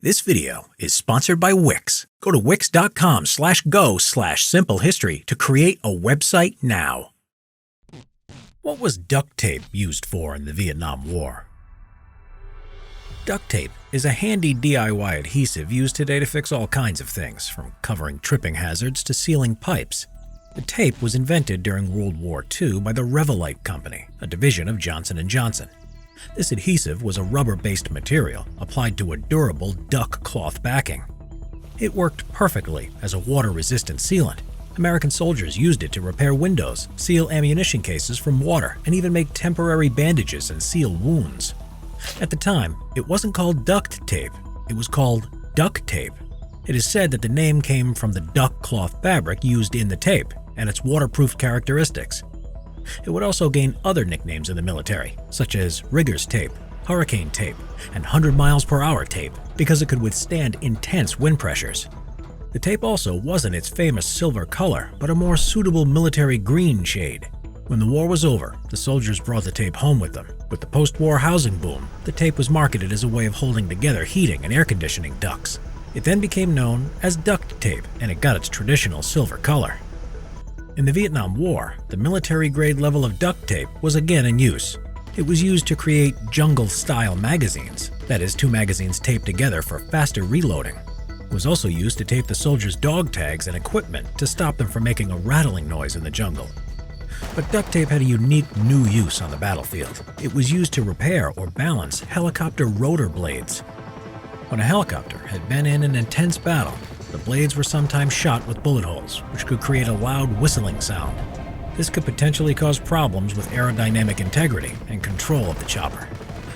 This video is sponsored by Wix. Go to wix.com/go/simplehistory to create a website now. What was duct tape used for in the Vietnam War? Duct tape is a handy DIY adhesive used today to fix all kinds of things, from covering tripping hazards to sealing pipes. The tape was invented during World War II by the Revolite Company, a division of Johnson & Johnson. This adhesive was a rubber-based material applied to a durable duck cloth backing. It worked perfectly as a water-resistant sealant. American soldiers used it to repair windows, seal ammunition cases from water, and even make temporary bandages and seal wounds. At the time, it wasn't called duct tape, it was called duct tape. It is said that the name came from the duck cloth fabric used in the tape and its waterproof characteristics. It would also gain other nicknames in the military, such as rigger's tape, hurricane tape, and 100 miles per hour tape, because it could withstand intense wind pressures. The tape also wasn't its famous silver color, but a more suitable military green shade. When the war was over, the soldiers brought the tape home with them. With the post-war housing boom, the tape was marketed as a way of holding together heating and air conditioning ducts. It then became known as duct tape, and it got its traditional silver color. In the Vietnam War, the military-grade level of duct tape was again in use. It was used to create jungle-style magazines, that is, two magazines taped together for faster reloading. It was also used to tape the soldiers' dog tags and equipment to stop them from making a rattling noise in the jungle. But duct tape had a unique new use on the battlefield. It was used to repair or balance helicopter rotor blades. When a helicopter had been in an intense battle, the blades were sometimes shot with bullet holes, which could create a loud whistling sound. This could potentially cause problems with aerodynamic integrity and control of the chopper.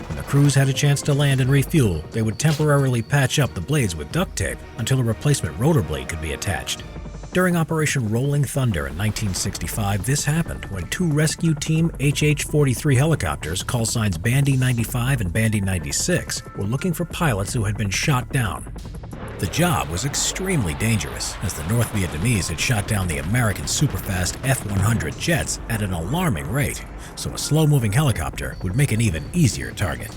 When the crews had a chance to land and refuel, they would temporarily patch up the blades with duct tape until a replacement rotor blade could be attached. During Operation Rolling Thunder in 1965, this happened when two rescue team HH-43 helicopters, call signs Bandy 95 and Bandy 96, were looking for pilots who had been shot down. The job was extremely dangerous, as the North Vietnamese had shot down the American superfast F-100 jets at an alarming rate, so a slow-moving helicopter would make an even easier target.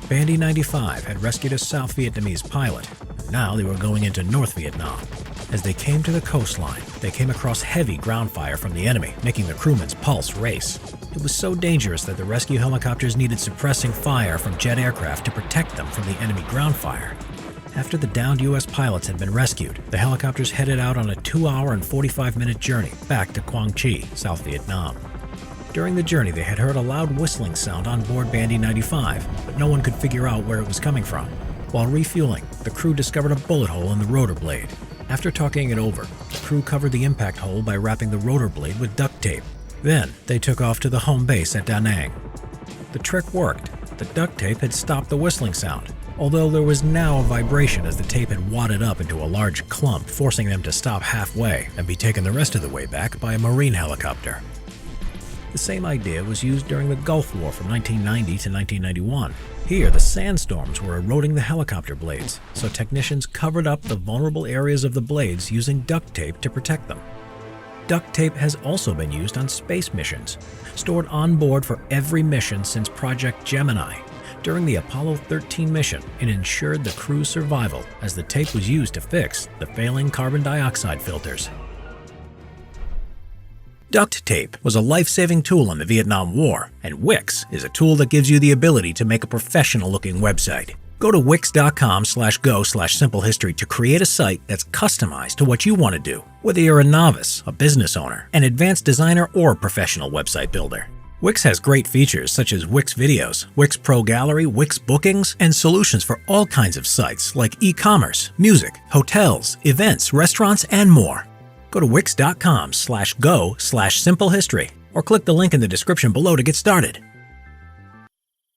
Bandy 95 had rescued a South Vietnamese pilot, and now they were going into North Vietnam. As they came to the coastline, they came across heavy ground fire from the enemy, making the crewmen's pulse race. It was so dangerous that the rescue helicopters needed suppressing fire from jet aircraft to protect them from the enemy ground fire. After the downed U.S. pilots had been rescued, the helicopters headed out on a 2-hour and 45-minute journey back to Quang Tri, South Vietnam. During the journey, they had heard a loud whistling sound on board Bandy 95, but no one could figure out where it was coming from. While refueling, the crew discovered a bullet hole in the rotor blade. After talking it over, the crew covered the impact hole by wrapping the rotor blade with duct tape. Then, they took off to the home base at Da Nang. The trick worked. The duct tape had stopped the whistling sound, although there was now a vibration as the tape had wadded up into a large clump, forcing them to stop halfway and be taken the rest of the way back by a Marine helicopter. The same idea was used during the Gulf War from 1990 to 1991. Here, the sandstorms were eroding the helicopter blades, so technicians covered up the vulnerable areas of the blades using duct tape to protect them. Duct tape has also been used on space missions, stored on board for every mission since Project Gemini. During the Apollo 13 mission, it ensured the crew's survival as the tape was used to fix the failing carbon dioxide filters. Duct tape was a life-saving tool in the Vietnam War, and Wix is a tool that gives you the ability to make a professional-looking website. Go to wix.com/go/simplehistory to create a site that's customized to what you want to do, whether you're a novice, a business owner, an advanced designer, or a professional website builder. Wix has great features such as Wix Videos, Wix Pro Gallery, Wix Bookings, and solutions for all kinds of sites like e-commerce, music, hotels, events, restaurants, and more. Go to wix.com/go/simplehistory or click the link in the description below to get started.